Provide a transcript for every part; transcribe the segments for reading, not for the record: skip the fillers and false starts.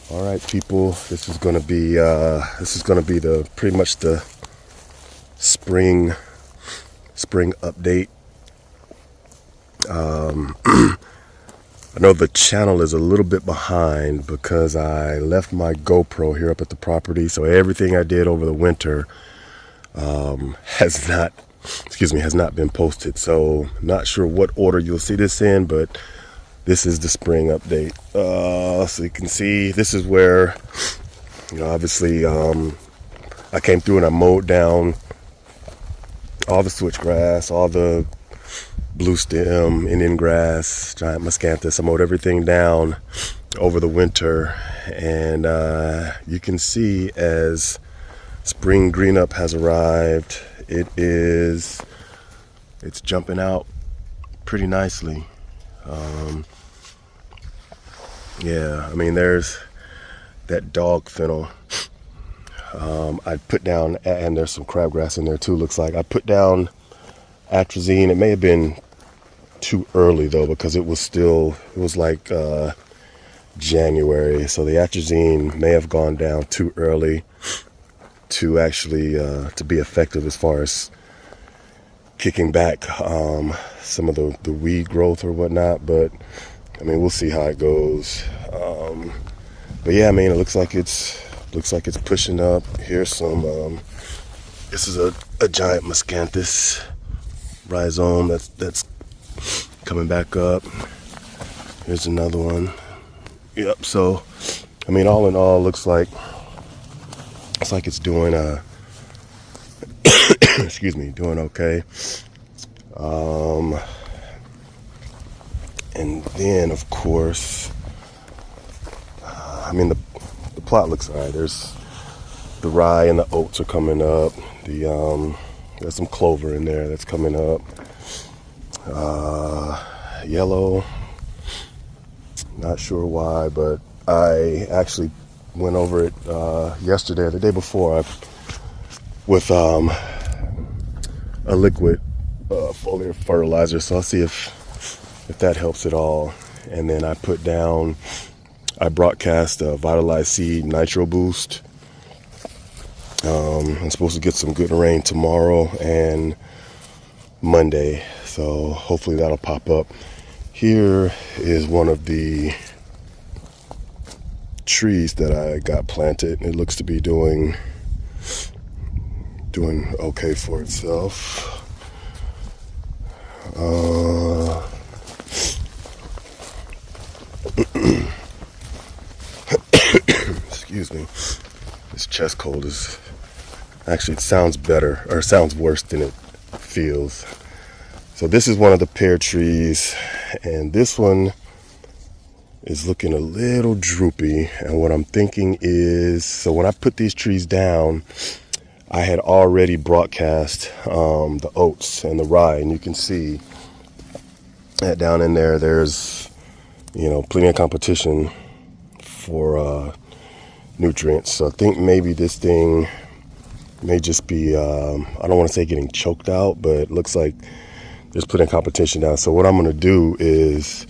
All right, people. This is gonna be the pretty much the spring update. I know the channel is a little bit behind because I left my GoPro here up at the property, so everything I did over the winter has not been posted. So not sure what order you'll see this in, but this is the spring update. So you can see this is where, obviously I came through and I mowed down all the switchgrass, all the blue stem, Indian grass, giant miscanthus. I mowed everything down over the winter, and you can see as spring green up has arrived, it's jumping out pretty nicely. Yeah, I mean, there's that dog fennel. I put down, and there's some crabgrass in there too, looks like. I put down atrazine. It may have been too early though, because it was like January. So the atrazine may have gone down too early to actually to be effective as far as kicking back some of the weed growth or whatnot. But I mean, we'll see how it goes. But yeah, I mean, it looks like it's pushing up. Here's some. This is a giant miscanthus rhizome that's coming back up. Here's another one. Yep. So, I mean, all in all, looks like it's doing excuse me, doing okay. And then, of course, I mean, the plot looks all right. There's the rye and the oats are coming up. There's some clover in there that's coming up. Yellow, not sure why, but I actually went over it yesterday or the day before with a liquid foliar fertilizer. So I'll see if that helps at all. And then I broadcast a Vitalized Seed Nitro Boost. I'm supposed to get some good rain tomorrow and Monday, so hopefully that'll pop up. Here is one of the trees that I got planted. It looks to be doing okay for itself. Excuse me. This chest cold is actually, it sounds better, or it sounds worse than it feels. So this is one of the pear trees, and this one is looking a little droopy. And what I'm thinking is, so when I put these trees down, I had already broadcast the oats and the rye, and you can see that down in there, there's, plenty of competition for nutrients. So I think maybe this thing may just be, I don't want to say getting choked out, but it looks like there's plenty of competition down. So what I'm going to do is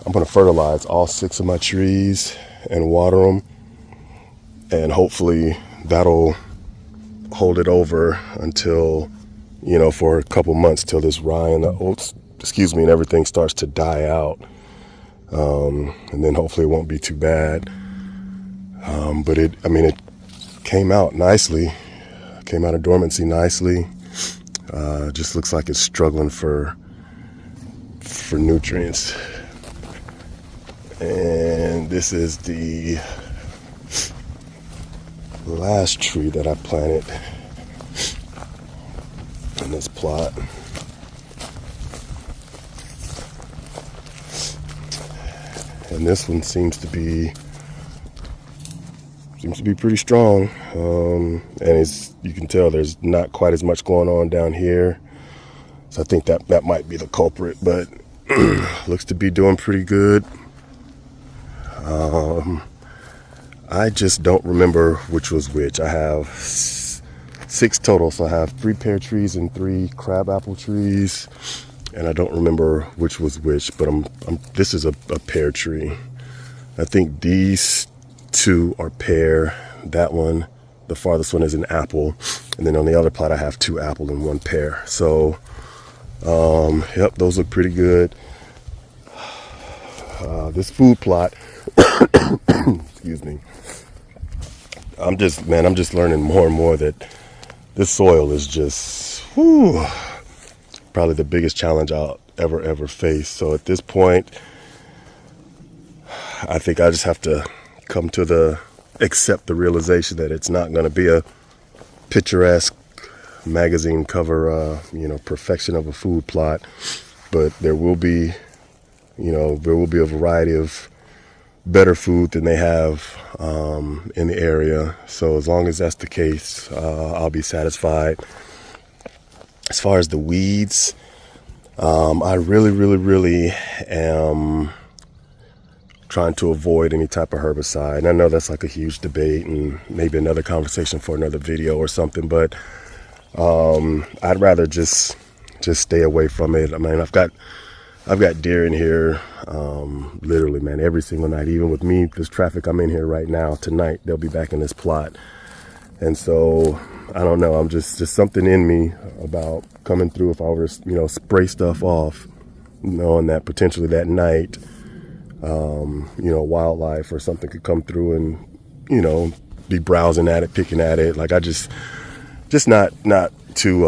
I'm going to fertilize all 6 of my trees and water them, and hopefully that'll hold it over until, for a couple months, till this rye and the oats, and everything starts to die out. And then hopefully it won't be too bad. But it came out nicely, came out of dormancy nicely. Just looks like it's struggling for nutrients. And this is the last tree that I planted in this plot. And this one seems to be pretty strong. And you can tell there's not quite as much going on down here. So I think that might be the culprit, but looks to be doing pretty good. I just don't remember which was which. I have 6 total, so I have 3 pear trees and 3 crabapple trees, and I don't remember which was which. But this is a pear tree. I think these two are pear. That one, the farthest one, is an apple. And then on the other plot, I have 2 apple and 1 pear. So, yep, those look pretty good. This food plot, excuse me. I'm just learning more and more that this soil is just, whew, probably the biggest challenge I'll ever face. So at this point, I think I just have to accept the realization that it's not going to be a picturesque magazine cover, perfection of a food plot, but there will be a variety of better food than they have in the area. So as long as that's the case, I'll be satisfied. As far as the weeds, I really am trying to avoid any type of herbicide. And I know that's like a huge debate and maybe another conversation for another video or something, but I'd rather just stay away from it. I mean, I've got deer in here, literally, man, every single night. Even with me, this traffic I'm in here right now, tonight, they'll be back in this plot. And so, I don't know, I'm just something in me about coming through. If I were to, spray stuff off, knowing that potentially that night, wildlife or something could come through and, be browsing at it, picking at it. Like, I just not too,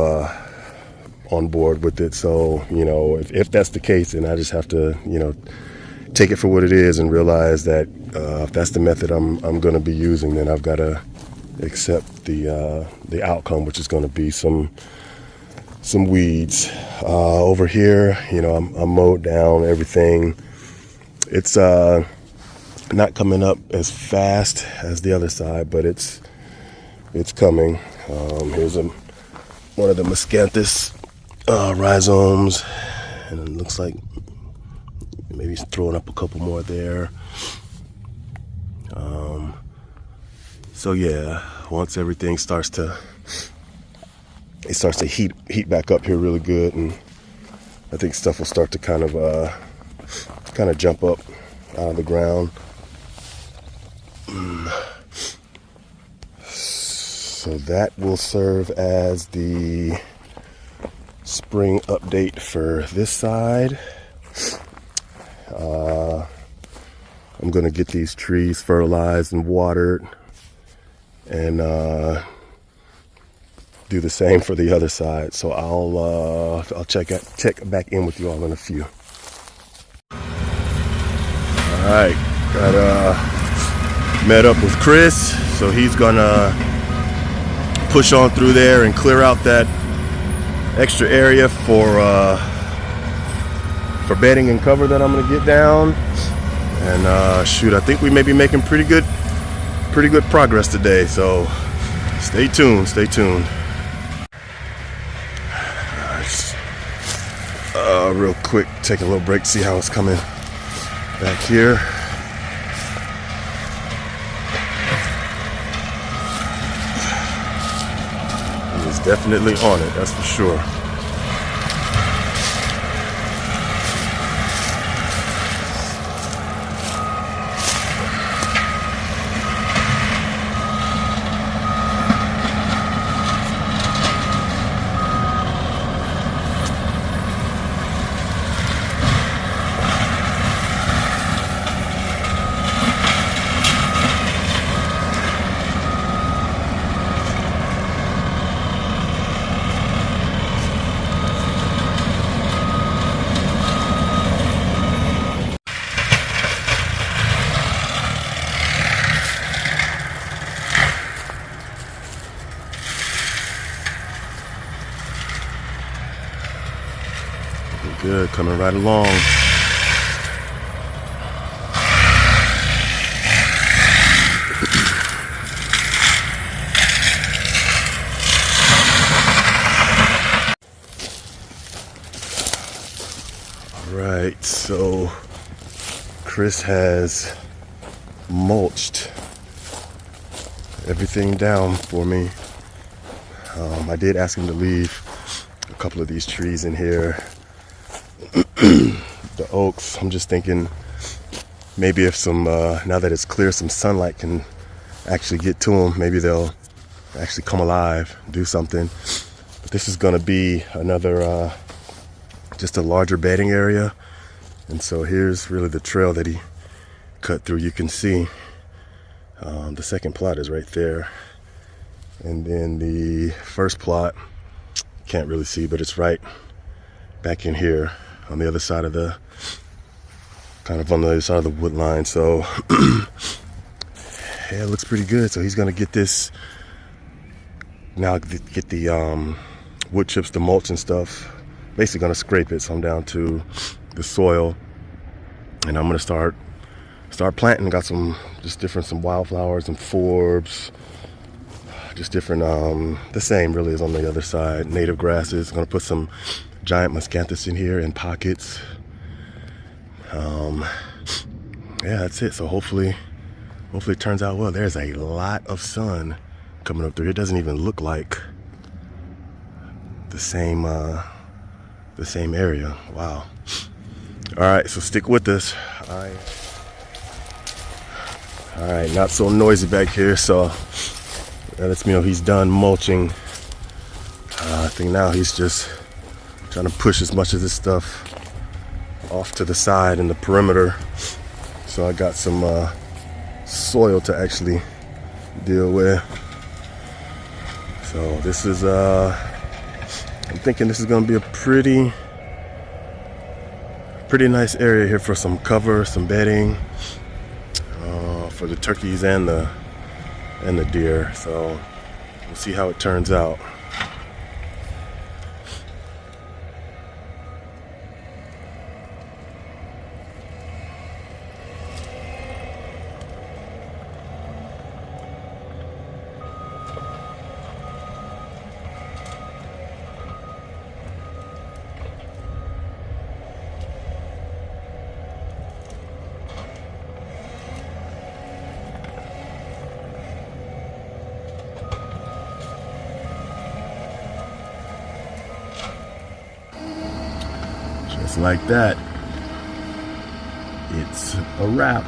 on board with it. So, if that's the case, then I just have to, take it for what it is and realize that if that's the method I'm going to be using, then I've got to accept the outcome, which is going to be some weeds. Over here, I'm mowed down everything. It's not coming up as fast as the other side, but it's coming. Here's one of the miscanthus rhizomes, and it looks like maybe he's throwing up a couple more there. So yeah, once everything starts to heat back up here really good, and I think stuff will start to kind of jump up out of the ground. So that will serve as the spring update for this side. I'm gonna get these trees fertilized and watered, and do the same for the other side. So I'll check back in with you all in a few. All right, got met up with Chris, so he's gonna push on through there and clear out that extra area for bedding and cover that I'm gonna get down. And I think we may be making pretty good progress today. So stay tuned. Real quick, take a little break, see how it's coming back here. It's definitely on it, that's for sure. Good, coming right along. All right, so Chris has mulched everything down for me. I did ask him to leave a couple of these trees in here. The oaks, I'm just thinking maybe if some, now that it's clear, some sunlight can actually get to them, maybe they'll actually come alive, do something. But this is gonna be another, just a larger bedding area. And so here's really the trail that he cut through. You can see the second plot is right there. And then the first plot, can't really see, but it's right back in here on the other side of the, kind of on the other side of the wood line. So yeah, it looks pretty good. So he's gonna get this, now get the wood chips, the mulch and stuff. Basically gonna scrape it, so I'm down to the soil. And I'm gonna start planting. Got some wildflowers and forbs, just different, the same really as on the other side. Native grasses. I'm gonna put some giant miscanthus in here in pockets. Yeah, that's it. So hopefully it turns out well. There's a lot of sun coming up through here. It doesn't even look like the same area. Wow. All right, so stick with us. All right, not so noisy back here, so that lets me know he's done mulching. I think now he's just trying to push as much of this stuff off to the side in the perimeter. So I got some soil to actually deal with. So this is, I'm thinking this is gonna be a pretty nice area here for some cover, some bedding, for the turkeys and the deer. So we'll see how it turns out. Just like that, it's a wrap.